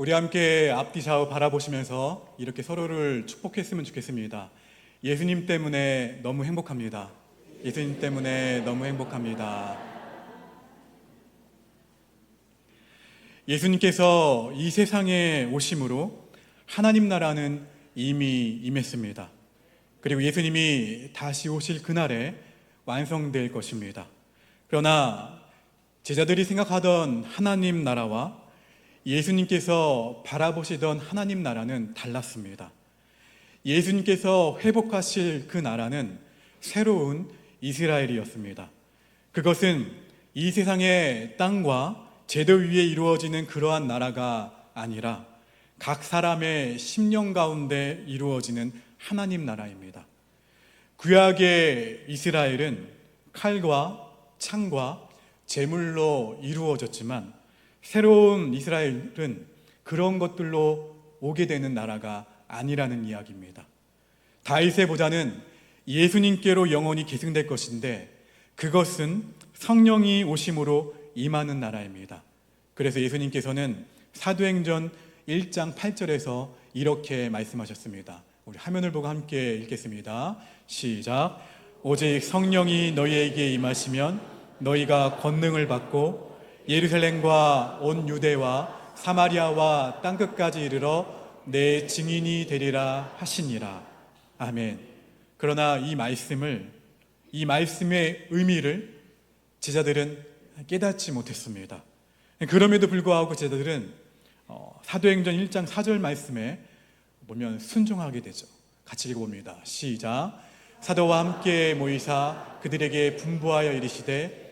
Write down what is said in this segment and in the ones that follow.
우리 함께 앞뒤 좌우 바라보시면서 이렇게 서로를 축복했으면 좋겠습니다. 예수님 때문에 너무 행복합니다. 예수님 때문에 너무 행복합니다. 예수님께서 이 세상에 오심으로 하나님 나라는 이미 임했습니다. 그리고 예수님이 다시 오실 그날에 완성될 것입니다. 그러나 제자들이 생각하던 하나님 나라와 예수님께서 바라보시던 하나님 나라는 달랐습니다. 예수님께서 회복하실 그 나라는 새로운 이스라엘이었습니다. 그것은 이 세상의 땅과 제도 위에 이루어지는 그러한 나라가 아니라 각 사람의 심령 가운데 이루어지는 하나님 나라입니다. 구약의 이스라엘은 칼과 창과 제물로 이루어졌지만 새로운 이스라엘은 그런 것들로 오게 되는 나라가 아니라는 이야기입니다. 다윗의 보좌는 예수님께로 영원히 계승될 것인데 그것은 성령이 오심으로 임하는 나라입니다. 그래서 예수님께서는 사도행전 1장 8절에서 이렇게 말씀하셨습니다. 우리 화면을 보고 함께 읽겠습니다. 시작. 오직 성령이 너희에게 임하시면 너희가 권능을 받고 예루살렘과 온 유대와 사마리아와 땅끝까지 이르러 내 증인이 되리라 하시니라. 아멘. 그러나 이 말씀의 의미를 제자들은 깨닫지 못했습니다. 그럼에도 불구하고 제자들은 사도행전 1장 4절 말씀에 보면 순종하게 되죠. 같이 읽어봅니다. 시작. 사도와 함께 모이사 그들에게 분부하여 이르시되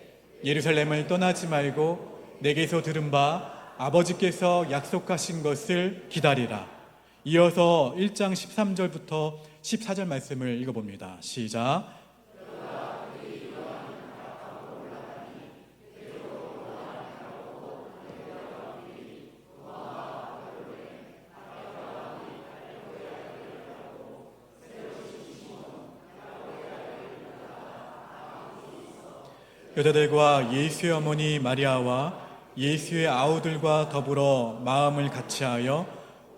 예루살렘을 떠나지 말고 내게서 들은 바 아버지께서 약속하신 것을 기다리라. 이어서 1장 13절부터 14절 말씀을 읽어봅니다. 시작. 여자들과 예수의 어머니 마리아와 예수의 아우들과 더불어 마음을 같이하여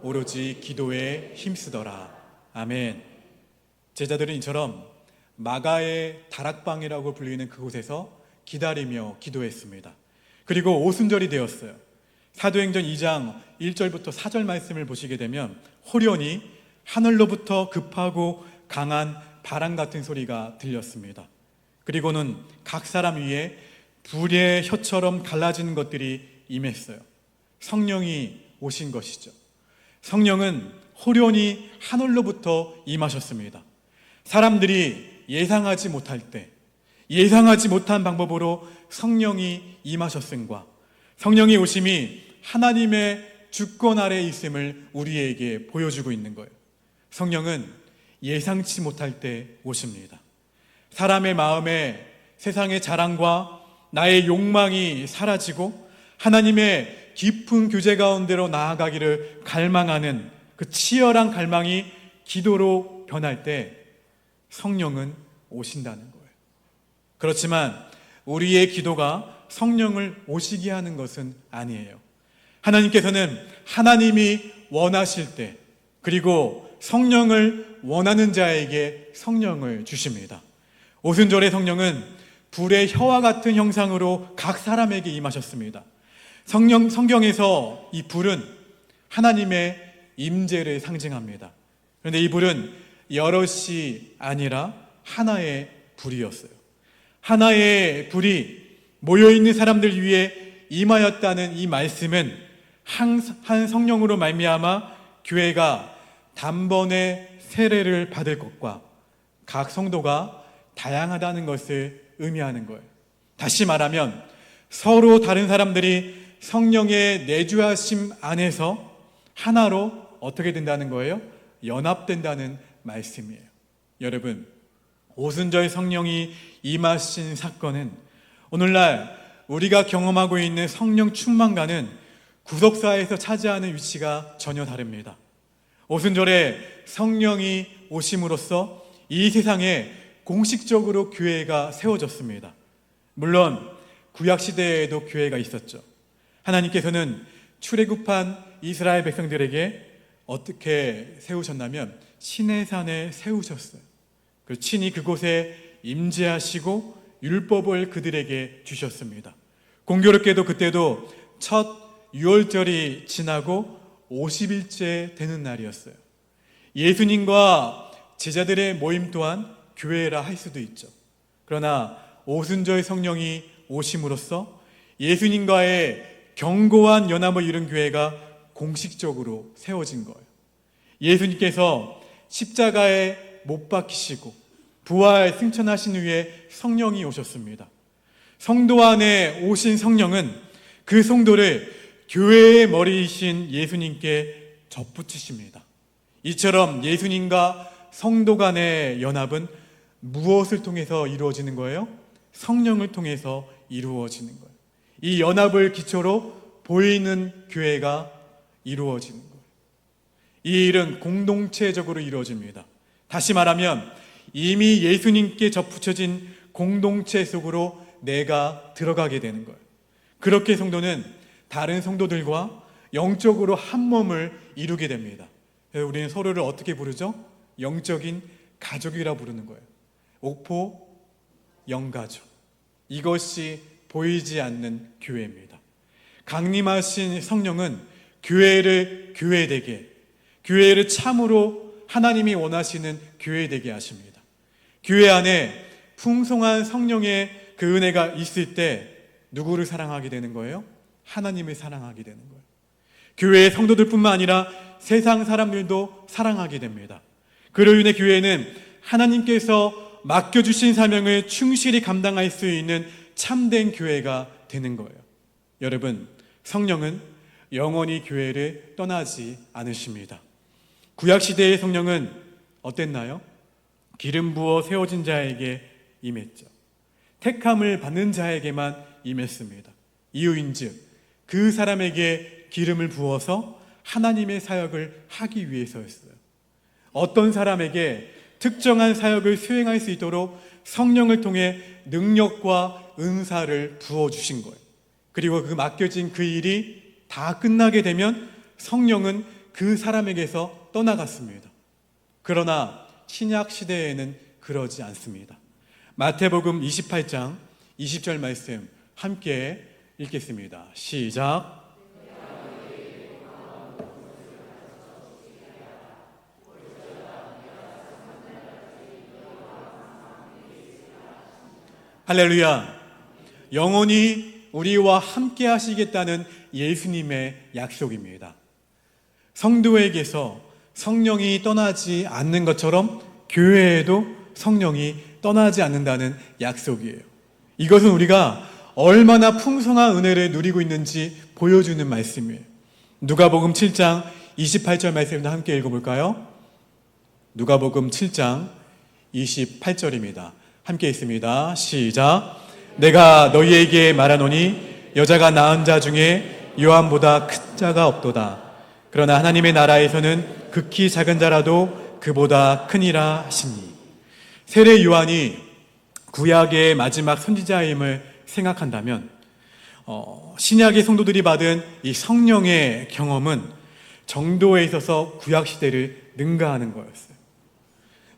오로지 기도에 힘쓰더라. 아멘. 제자들은 이처럼 마가의 다락방이라고 불리는 그곳에서 기다리며 기도했습니다. 그리고 오순절이 되었어요. 사도행전 2장 1절부터 4절 말씀을 보시게 되면 호련히 하늘로부터 급하고 강한 바람 같은 소리가 들렸습니다. 그리고는 각 사람 위에 불의 혀처럼 갈라진 것들이 임했어요. 성령이 오신 것이죠. 성령은 호련히 하늘로부터 임하셨습니다. 사람들이 예상하지 못할 때, 예상하지 못한 방법으로 성령이 임하셨음과 성령의 오심이 하나님의 주권 아래에 있음을 우리에게 보여주고 있는 거예요. 성령은 예상치 못할 때 오십니다. 사람의 마음에 세상의 자랑과 나의 욕망이 사라지고 하나님의 깊은 교제 가운데로 나아가기를 갈망하는 그 치열한 갈망이 기도로 변할 때 성령은 오신다는 거예요. 그렇지만 우리의 기도가 성령을 오시게 하는 것은 아니에요. 하나님께서는 하나님이 원하실 때 그리고 성령을 원하는 자에게 성령을 주십니다. 오순절의 성령은 불의 혀와 같은 형상으로 각 사람에게 임하셨습니다. 성경에서 이 불은 하나님의 임재를 상징합니다. 그런데 이 불은 여럿이 아니라 하나의 불이었어요. 하나의 불이 모여있는 사람들 위해 임하였다는 이 말씀은 한 성령으로 말미암아 교회가 단번에 세례를 받을 것과 각 성도가 다양하다는 것을 의미하는 거예요. 다시 말하면 서로 다른 사람들이 성령의 내주하심 안에서 하나로 어떻게 된다는 거예요? 연합된다는 말씀이에요. 여러분, 오순절 성령이 임하신 사건은 오늘날 우리가 경험하고 있는 성령 충만과는 구속사에서 차지하는 위치가 전혀 다릅니다. 오순절에 성령이 오심으로써 이 세상에 공식적으로 교회가 세워졌습니다. 물론 구약시대에도 교회가 있었죠. 하나님께서는 출애굽한 이스라엘 백성들에게 어떻게 세우셨냐면 시내산에 세우셨어요. 그 친히 그곳에 임재하시고 율법을 그들에게 주셨습니다. 공교롭게도 그때도 첫 유월절이 지나고 50일째 되는 날이었어요. 예수님과 제자들의 모임 또한 교회라 할 수도 있죠. 그러나 오순절 성령이 오심으로써 예수님과의 견고한 연합을 이룬 교회가 공식적으로 세워진 거예요. 예수님께서 십자가에 못 박히시고 부활 승천하신 후에 성령이 오셨습니다. 성도 안에 오신 성령은 그 성도를 교회의 머리이신 예수님께 접붙이십니다. 이처럼 예수님과 성도 간의 연합은 무엇을 통해서 이루어지는 거예요? 성령을 통해서 이루어지는 거예요. 이 연합을 기초로 보이는 교회가 이루어지는 거예요. 이 일은 공동체적으로 이루어집니다. 다시 말하면 이미 예수님께 접붙여진 공동체 속으로 내가 들어가게 되는 거예요. 그렇게 성도는 다른 성도들과 영적으로 한 몸을 이루게 됩니다. 그래서 우리는 서로를 어떻게 부르죠? 영적인 가족이라 부르는 거예요. 옥포 영가족. 이것이 보이지 않는 교회입니다. 강림하신 성령은 교회를 교회되게, 교회를 참으로 하나님이 원하시는 교회되게 하십니다. 교회 안에 풍성한 성령의 그 은혜가 있을 때 누구를 사랑하게 되는 거예요? 하나님을 사랑하게 되는 거예요. 교회의 성도들뿐만 아니라 세상 사람들도 사랑하게 됩니다. 그로 인해 교회는 하나님께서 맡겨주신 사명을 충실히 감당할 수 있는 참된 교회가 되는 거예요. 여러분, 성령은 영원히 교회를 떠나지 않으십니다. 구약시대의 성령은 어땠나요? 기름 부어 세워진 자에게 임했죠. 택함을 받는 자에게만 임했습니다. 이유인즉 그 사람에게 기름을 부어서 하나님의 사역을 하기 위해서였어요. 어떤 사람에게 특정한 사역을 수행할 수 있도록 성령을 통해 능력과 은사를 부어주신 거예요. 그리고 그 맡겨진 그 일이 다 끝나게 되면 성령은 그 사람에게서 떠나갔습니다. 그러나 신약 시대에는 그러지 않습니다. 마태복음 28장 20절 말씀 함께 읽겠습니다. 시작. 할렐루야. 영원히 우리와 함께 하시겠다는 예수님의 약속입니다. 성도에게서 성령이 떠나지 않는 것처럼 교회에도 성령이 떠나지 않는다는 약속이에요. 이것은 우리가 얼마나 풍성한 은혜를 누리고 있는지 보여주는 말씀이에요. 누가복음 7장 28절 말씀도 함께 읽어볼까요? 누가복음 7장 28절입니다. 함께 읽습니다. 시작. 내가 너희에게 말하노니 여자가 낳은 자 중에 요한보다 큰 자가 없도다. 그러나 하나님의 나라에서는 극히 작은 자라도 그보다 크니라 하시니. 세례 요한이 구약의 마지막 선지자임을 생각한다면 신약의 성도들이 받은 이 성령의 경험은 정도에 있어서 구약시대를 능가하는 거였어요.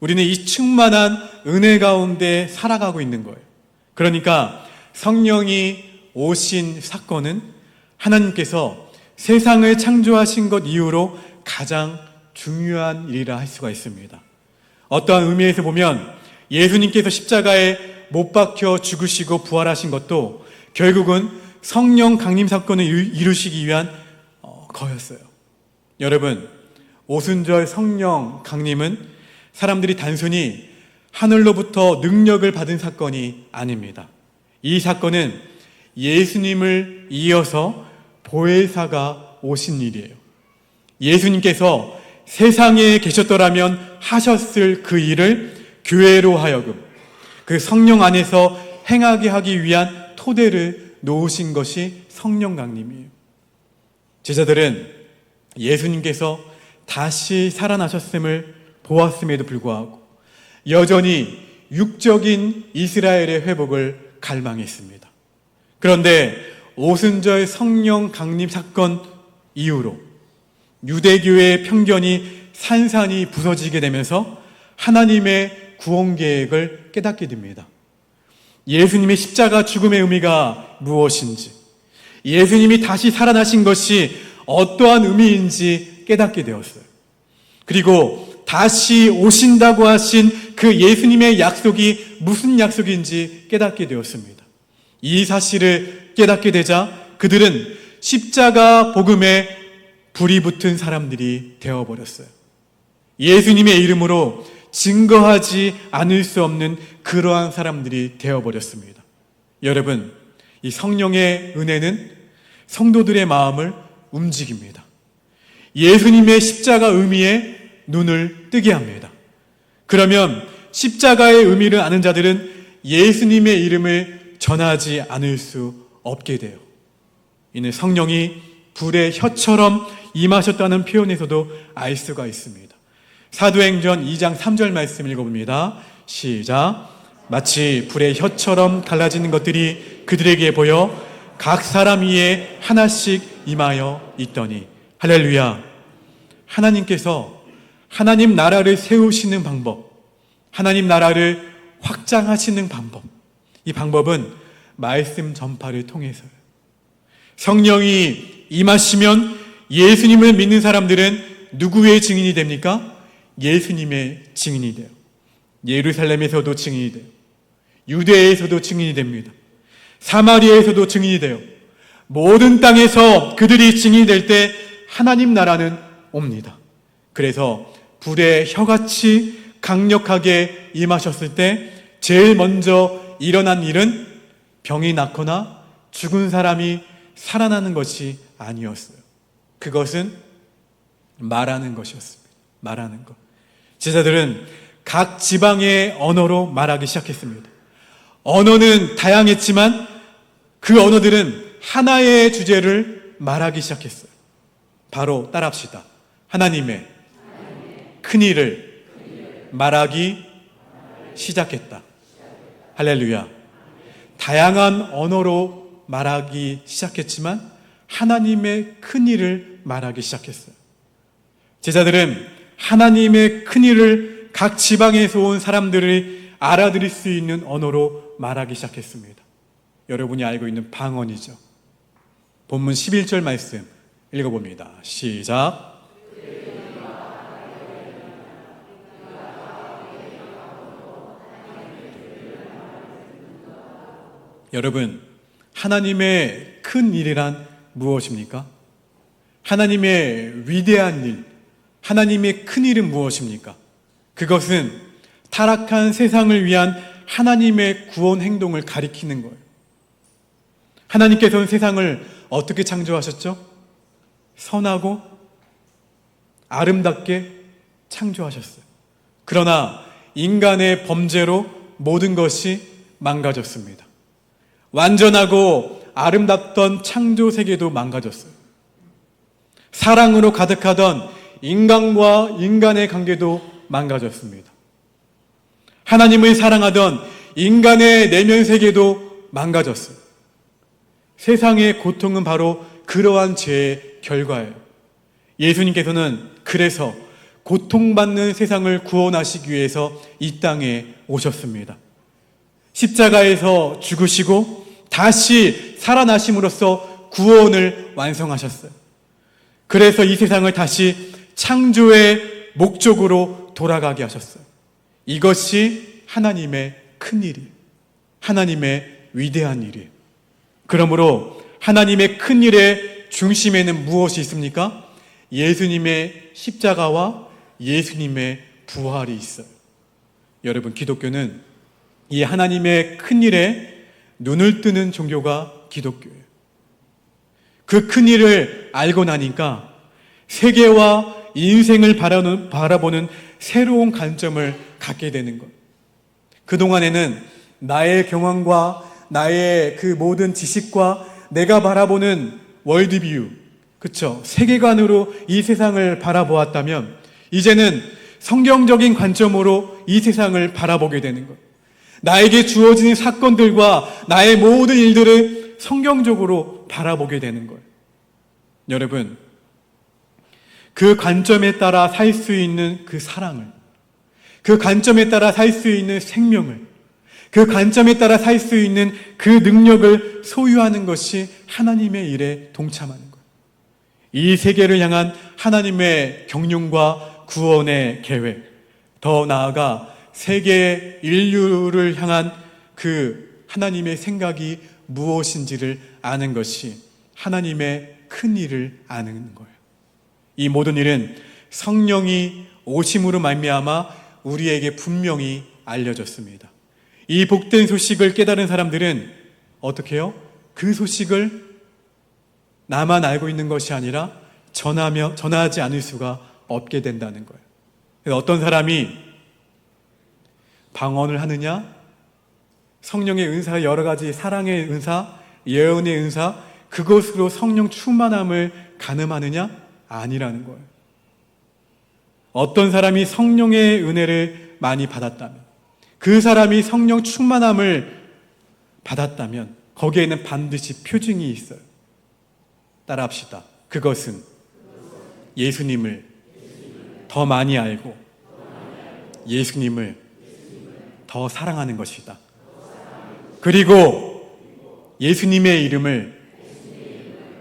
우리는 이 충만한 은혜 가운데 살아가고 있는 거예요. 그러니까 성령이 오신 사건은 하나님께서 세상을 창조하신 것 이후로 가장 중요한 일이라 할 수가 있습니다. 어떠한 의미에서 보면 예수님께서 십자가에 못 박혀 죽으시고 부활하신 것도 결국은 성령 강림 사건을 이루시기 위한 거였어요. 여러분, 오순절 성령 강림은 사람들이 단순히 하늘로부터 능력을 받은 사건이 아닙니다. 이 사건은 예수님을 이어서 보혜사가 오신 일이에요. 예수님께서 세상에 계셨더라면 하셨을 그 일을 교회로 하여금 그 성령 안에서 행하게 하기 위한 토대를 놓으신 것이 성령 강림이에요. 제자들은 예수님께서 다시 살아나셨음을 보았음에도 불구하고 여전히 육적인 이스라엘의 회복을 갈망했습니다. 그런데 오순절 성령 강림 사건 이후로 유대교의 편견이 산산이 부서지게 되면서 하나님의 구원 계획을 깨닫게 됩니다. 예수님의 십자가 죽음의 의미가 무엇인지, 예수님이 다시 살아나신 것이 어떠한 의미인지 깨닫게 되었어요. 그리고 다시 오신다고 하신 그 예수님의 약속이 무슨 약속인지 깨닫게 되었습니다. 이 사실을 깨닫게 되자 그들은 십자가 복음에 불이 붙은 사람들이 되어버렸어요. 예수님의 이름으로 증거하지 않을 수 없는 그러한 사람들이 되어버렸습니다. 여러분, 이 성령의 은혜는 성도들의 마음을 움직입니다. 예수님의 십자가 의미에 눈을 뜨게 합니다. 그러면 십자가의 의미를 아는 자들은 예수님의 이름을 전하지 않을 수 없게 돼요. 이는 성령이 불의 혀처럼 임하셨다는 표현에서도 알 수가 있습니다. 사도행전 2장 3절 말씀 읽어봅니다. 시작. 마치 불의 혀처럼 갈라지는 것들이 그들에게 보여 각 사람 위에 하나씩 임하여 있더니. 할렐루야. 하나님께서 하나님 나라를 세우시는 방법, 하나님 나라를 확장하시는 방법, 이 방법은 말씀 전파를 통해서요. 성령이 임하시면 예수님을 믿는 사람들은 누구의 증인이 됩니까? 예수님의 증인이 돼요. 예루살렘에서도 증인이 돼요. 유대에서도 증인이 됩니다. 사마리아에서도 증인이 돼요. 모든 땅에서 그들이 증인이 될 때 하나님 나라는 옵니다. 그래서 불의 혀같이 강력하게 임하셨을 때 제일 먼저 일어난 일은 병이 낫거나 죽은 사람이 살아나는 것이 아니었어요. 그것은 말하는 것이었습니다. 말하는 것. 제자들은 각 지방의 언어로 말하기 시작했습니다. 언어는 다양했지만 그 언어들은 하나의 주제를 말하기 시작했어요. 바로 따라합시다. 하나님의 큰일을 말하기 시작했다. 할렐루야. 다양한 언어로 말하기 시작했지만 하나님의 큰일을 말하기 시작했어요. 제자들은 하나님의 큰일을 각 지방에서 온 사람들이 알아들을 수 있는 언어로 말하기 시작했습니다. 여러분이 알고 있는 방언이죠. 본문 11절 말씀 읽어봅니다. 시작. 여러분, 하나님의 큰 일이란 무엇입니까? 하나님의 위대한 일, 하나님의 큰 일은 무엇입니까? 그것은 타락한 세상을 위한 하나님의 구원 행동을 가리키는 거예요. 하나님께서는 세상을 어떻게 창조하셨죠? 선하고 아름답게 창조하셨어요. 그러나 인간의 범죄로 모든 것이 망가졌습니다. 완전하고 아름답던 창조 세계도 망가졌어요. 사랑으로 가득하던 인간과 인간의 관계도 망가졌습니다. 하나님을 사랑하던 인간의 내면 세계도 망가졌어요. 세상의 고통은 바로 그러한 죄의 결과예요. 예수님께서는 그래서 고통받는 세상을 구원하시기 위해서 이 땅에 오셨습니다. 십자가에서 죽으시고 다시 살아나심으로써 구원을 완성하셨어요. 그래서 이 세상을 다시 창조의 목적으로 돌아가게 하셨어요. 이것이 하나님의 큰 일이에요. 하나님의 위대한 일이에요. 그러므로 하나님의 큰 일의 중심에는 무엇이 있습니까? 예수님의 십자가와 예수님의 부활이 있어요. 여러분, 기독교는 이 하나님의 큰 일에 눈을 뜨는 종교가 기독교예요. 그 큰 일을 알고 나니까 세계와 인생을 바라보는 새로운 관점을 갖게 되는 것. 그동안에는 나의 경험과 나의 그 모든 지식과 내가 바라보는 월드뷰, 그쵸? 세계관으로 이 세상을 바라보았다면 이제는 성경적인 관점으로 이 세상을 바라보게 되는 것. 나에게 주어지는 사건들과 나의 모든 일들을 성경적으로 바라보게 되는 거예요. 여러분, 그 관점에 따라 살 수 있는 그 사랑을, 그 관점에 따라 살 수 있는 생명을, 그 관점에 따라 살 수 있는 그 능력을 소유하는 것이 하나님의 일에 동참하는 거예요. 이 세계를 향한 하나님의 경륜과 구원의 계획, 더 나아가 세계 인류를 향한 그 하나님의 생각이 무엇인지를 아는 것이 하나님의 큰 일을 아는 거예요. 이 모든 일은 성령이 오심으로 말미암아 우리에게 분명히 알려졌습니다. 이 복된 소식을 깨달은 사람들은 어떻게 해요? 그 소식을 나만 알고 있는 것이 아니라 전하지 않을 수가 없게 된다는 거예요. 그래서 어떤 사람이 방언을 하느냐, 성령의 은사, 여러 가지 사랑의 은사, 예언의 은사, 그것으로 성령 충만함을 가늠하느냐? 아니라는 거예요. 어떤 사람이 성령의 은혜를 많이 받았다면, 그 사람이 성령 충만함을 받았다면 거기에는 반드시 표징이 있어요. 따라합시다. 그것은 예수님을 더 많이 알고 예수님을 더 사랑하는 것이다. 그리고 예수님의 이름을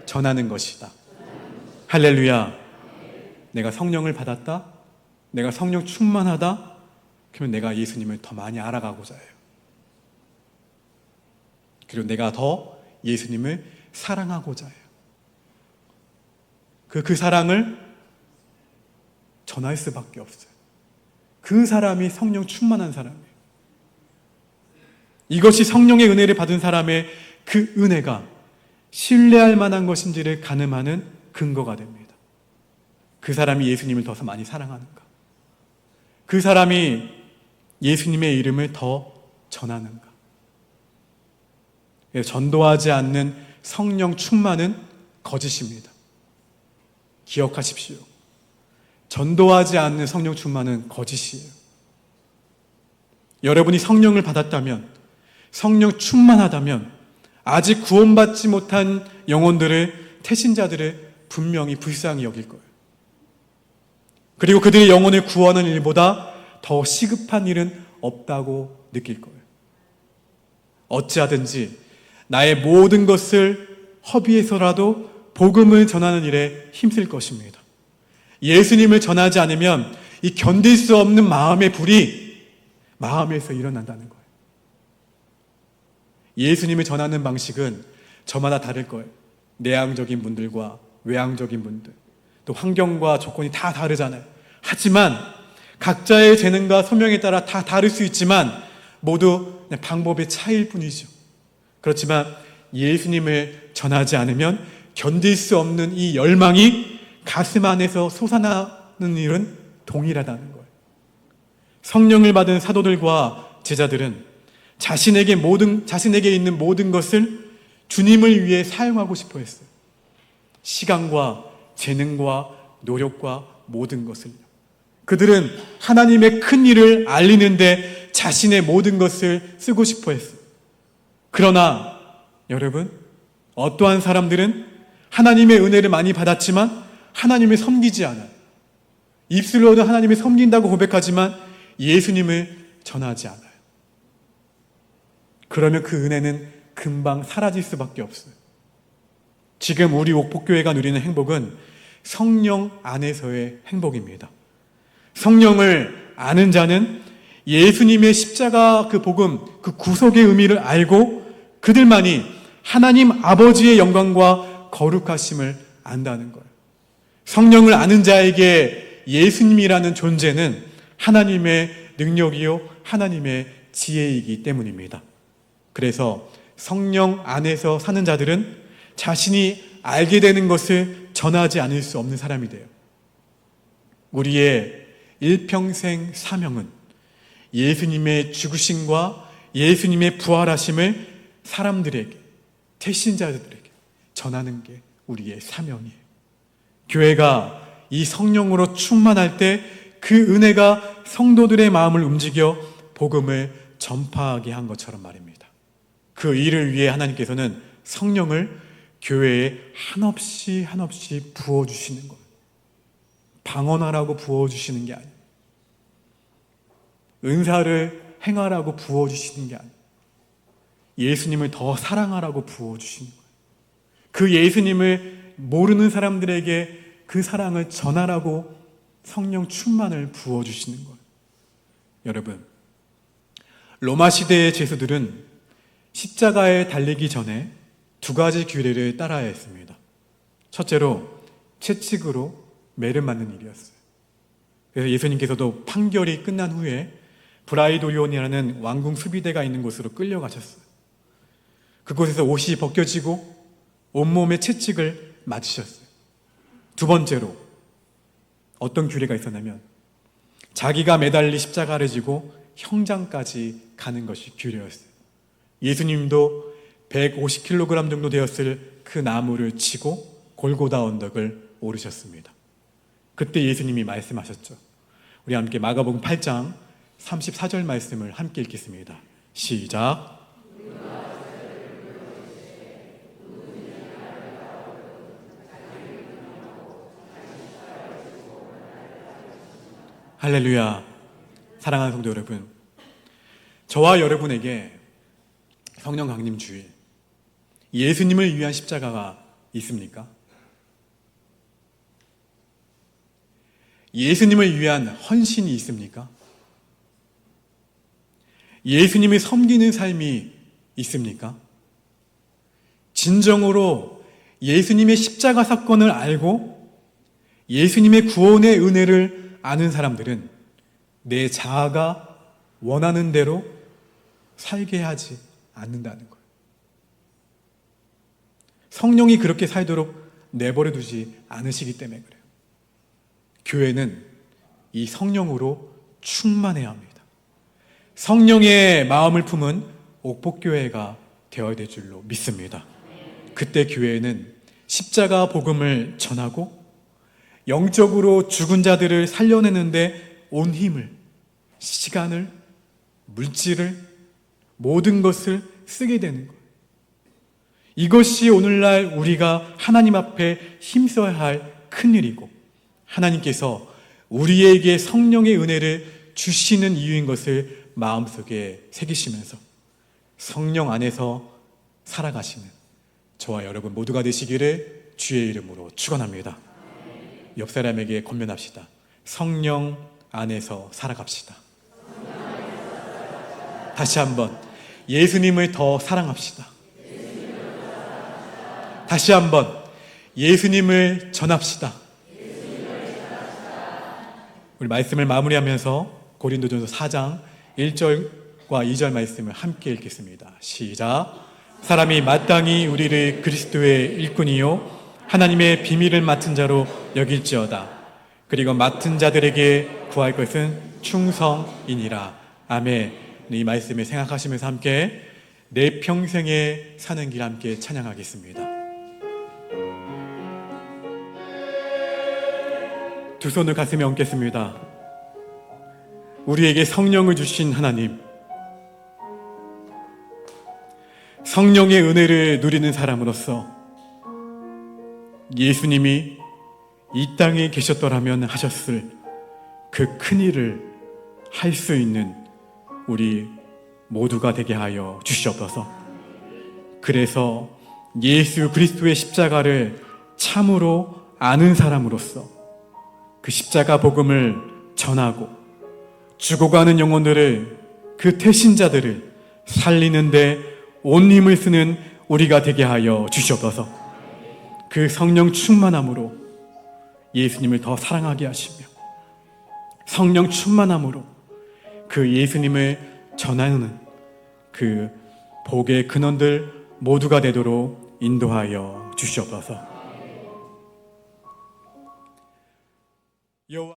전하는 것이다. 할렐루야. 내가 성령을 받았다, 내가 성령 충만하다, 그러면 내가 예수님을 더 많이 알아가고자 해요. 그리고 내가 더 예수님을 사랑하고자 해요. 그 사랑을 전할 수밖에 없어요. 그 사람이 성령 충만한 사람이에요. 이것이 성령의 은혜를 받은 사람의 그 은혜가 신뢰할 만한 것인지를 가늠하는 근거가 됩니다. 그 사람이 예수님을 더 많이 사랑하는가? 그 사람이 예수님의 이름을 더 전하는가? 전도하지 않는 성령 충만은 거짓입니다. 기억하십시오. 전도하지 않는 성령 충만은 거짓이에요. 여러분이 성령을 받았다면, 성령 충만하다면 아직 구원받지 못한 영혼들을, 태신자들을 분명히 불쌍히 여길 거예요. 그리고 그들의 영혼을 구하는 일보다 더 시급한 일은 없다고 느낄 거예요. 어찌하든지 나의 모든 것을 허비해서라도 복음을 전하는 일에 힘쓸 것입니다. 예수님을 전하지 않으면 이 견딜 수 없는 마음의 불이 마음에서 일어난다는 거예요. 예수님을 전하는 방식은 저마다 다를 거예요. 내향적인 분들과 외향적인 분들, 또 환경과 조건이 다 다르잖아요. 하지만 각자의 재능과 소명에 따라 다 다를 수 있지만 모두 그냥 방법의 차이일 뿐이죠. 그렇지만 예수님을 전하지 않으면 견딜 수 없는 이 열망이 가슴 안에서 솟아나는 일은 동일하다는 거예요. 성령을 받은 사도들과 제자들은 자신에게 있는 모든 것을 주님을 위해 사용하고 싶어 했어요. 시간과 재능과 노력과 모든 것을요. 그들은 하나님의 큰 일을 알리는데 자신의 모든 것을 쓰고 싶어 했어요. 그러나 여러분, 어떠한 사람들은 하나님의 은혜를 많이 받았지만 하나님을 섬기지 않아요. 입술로도 하나님을 섬긴다고 고백하지만 예수님을 전하지 않아요. 그러면 그 은혜는 금방 사라질 수밖에 없어요. 지금 우리 옥복교회가 누리는 행복은 성령 안에서의 행복입니다. 성령을 아는 자는 예수님의 십자가 그 복음, 그 구속의 의미를 알고 그들만이 하나님 아버지의 영광과 거룩하심을 안다는 거예요. 성령을 아는 자에게 예수님이라는 존재는 하나님의 능력이요 하나님의 지혜이기 때문입니다. 그래서 성령 안에서 사는 자들은 자신이 알게 되는 것을 전하지 않을 수 없는 사람이 돼요. 우리의 일평생 사명은 예수님의 죽으심과 예수님의 부활하심을 사람들에게, 태신자들에게 전하는 게 우리의 사명이에요. 교회가 이 성령으로 충만할 때 그 은혜가 성도들의 마음을 움직여 복음을 전파하게 한 것처럼 말입니다. 그 일을 위해 하나님께서는 성령을 교회에 한없이 부어주시는 거예요. 방언하라고 부어주시는 게 아니에요. 은사를 행하라고 부어주시는 게 아니에요. 예수님을 더 사랑하라고 부어주시는 거예요. 그 예수님을 모르는 사람들에게 그 사랑을 전하라고 성령 충만을 부어주시는 거예요. 여러분, 로마 시대의 제수들은 십자가에 달리기 전에 두 가지 규례를 따라야 했습니다. 첫째로 채찍으로 매를 맞는 일이었어요. 그래서 예수님께서도 판결이 끝난 후에 브라이도리온이라는 왕궁 수비대가 있는 곳으로 끌려가셨어요. 그곳에서 옷이 벗겨지고 온몸에 채찍을 맞으셨어요. 두 번째로 어떤 규례가 있었냐면 자기가 매달리 십자가를 지고 형장까지 가는 것이 규례였어요. 예수님도 150kg 정도 되었을 그 나무를 치고 골고다 언덕을 오르셨습니다. 그때 예수님이 말씀하셨죠. 우리 함께 마가복음 8장 34절 말씀을 함께 읽겠습니다. 시작. 할렐루야. 사랑하는 성도 여러분, 저와 여러분에게 성령 강림 주일 예수님을 위한 십자가가 있습니까? 예수님을 위한 헌신이 있습니까? 예수님을 섬기는 삶이 있습니까? 진정으로 예수님의 십자가 사건을 알고 예수님의 구원의 은혜를 아는 사람들은 내 자아가 원하는 대로 살게 하지 않는다는 거예요. 성령이 그렇게 살도록 내버려 두지 않으시기 때문에 그래요. 교회는 이 성령으로 충만해야 합니다. 성령의 마음을 품은 옥복교회가 되어야 될 줄로 믿습니다. 그때 교회는 십자가 복음을 전하고 영적으로 죽은 자들을 살려내는데 온 힘을, 시간을, 물질을, 모든 것을 쓰게 되는 거예요. 이것이 오늘날 우리가 하나님 앞에 힘써야 할 큰일이고 하나님께서 우리에게 성령의 은혜를 주시는 이유인 것을 마음속에 새기시면서 성령 안에서 살아가시는 저와 여러분 모두가 되시기를 주의 이름으로 축원합니다. 옆 사람에게 권면합시다. 성령 안에서 살아갑시다. 다시 한번 예수님을 더 사랑합시다. 다시 한번 예수님을 전합시다. 우리 말씀을 마무리하면서 고린도전서 4장 1절과 2절 말씀을 함께 읽겠습니다. 시작. 사람이 마땅히 우리를 그리스도의 일꾼이요 하나님의 비밀을 맡은 자로 여길지어다. 그리고 맡은 자들에게 구할 것은 충성이니라. 아멘. 이 말씀을 생각하시면서 함께 내 평생에 사는 길 함께 찬양하겠습니다. 두 손을 가슴에 얹겠습니다. 우리에게 성령을 주신 하나님, 성령의 은혜를 누리는 사람으로서 예수님이 이 땅에 계셨더라면 하셨을 그 큰일을 할 수 있는 우리 모두가 되게 하여 주시옵소서. 그래서 예수 그리스도의 십자가를 참으로 아는 사람으로서 그 십자가 복음을 전하고 죽어가는 영혼들을, 그 태신자들을 살리는데 온 힘을 쓰는 우리가 되게 하여 주시옵소서. 그 성령 충만함으로 예수님을 더 사랑하게 하시며 성령 충만함으로 그 예수님을 전하는 그 복의 근원들 모두가 되도록 인도하여 주시옵소서.